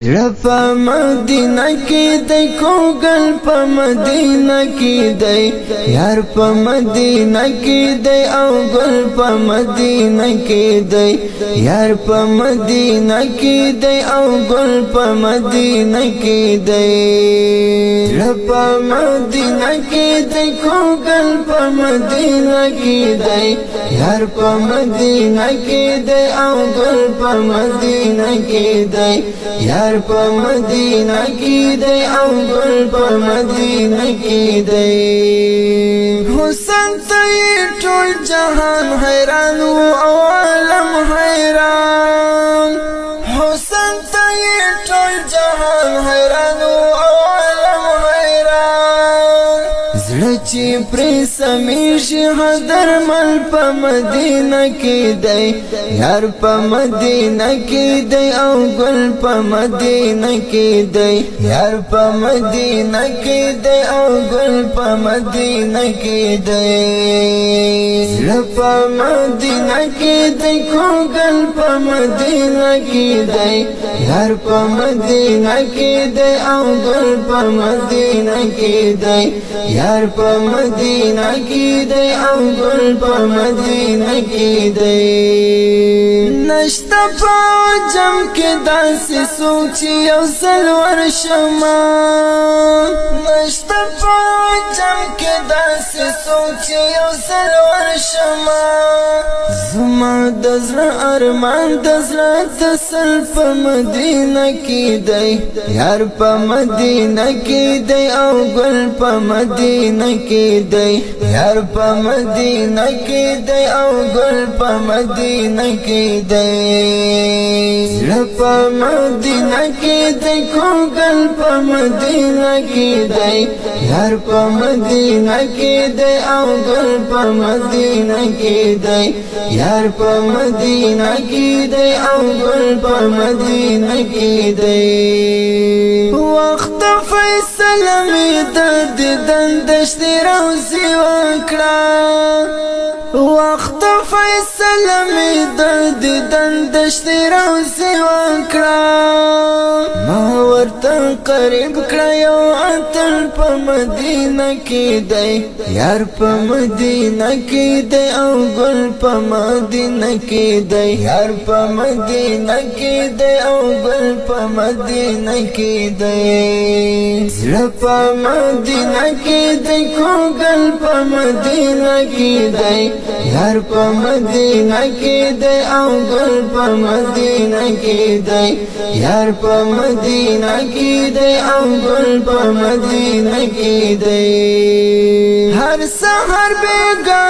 رب مدینہ کی دے کوگل پا مدینہ کی دے یار پا مدینہ کی دے او گل پا مدینہ کی دے یار پا مدینہ کی دے او گل پا مدینہ کی دے رب مدینہ کی دے کوگل پا مدینہ کی دے یار پا مدینہ کی دے او گل پا مدینہ کی دے یار پا مدینہ کی دے او گل پا مدینہ کی دے حسن تی ټول جہان حیران و او عالم حیران حسن تی ټول جہان حیران و او عالم حیران زړه چې پرې سمیږي حدر مل پا مدینہ کی دے یار پا مدینہ کی دے او گل پا مدینہ کی دے یار پا مدینہ کی دے او گل پا مدینہ کی دے زړه پا مدینہ کی دے کو گل پا مدینہ کی دے یار پا مدینہ کی دے او گل پا مدینہ کی دے یار پا مدینہ کی دے او گل پا مدینہ کی دے نشتا پا جم کے داسی سوچی او سلور شما نشتا پا جم کے داسی سوچی او سلور شما زما دزر ارمان دزر تسل پا مدینہ کی دے یار پا مدینہ کی دے او گل پا مدینہ کی دے یار پا مدینہ کی دے او گل پا مدینہ کی دے زړه پا مدینہ کی دے کو گل پا مدینہ کی دے یار پا مدینہ کی دے او گل پا مدینہ کی دے یار پا مدینہ کی دے او گل پا مدینہ کی دے وقت فیصله می د دیدن دشتي روزي وکړه وقت فیصله می د دیدن دشتي روزي وکړه ما ورته قریب کړه یو اتل په مدینه کې دی یار په مدینه کې دی او ګل په مدینه کې دی یار په مدینه کې دی او ګل په مدینه کې دی زړه په مدینه کې دی کو ګل په مدینه کې دی یار په مدینه کې دی او ګل په مدینه کې دی یار په مدینه کې دی او ګل په مدینه کې دی هر سحر بیګا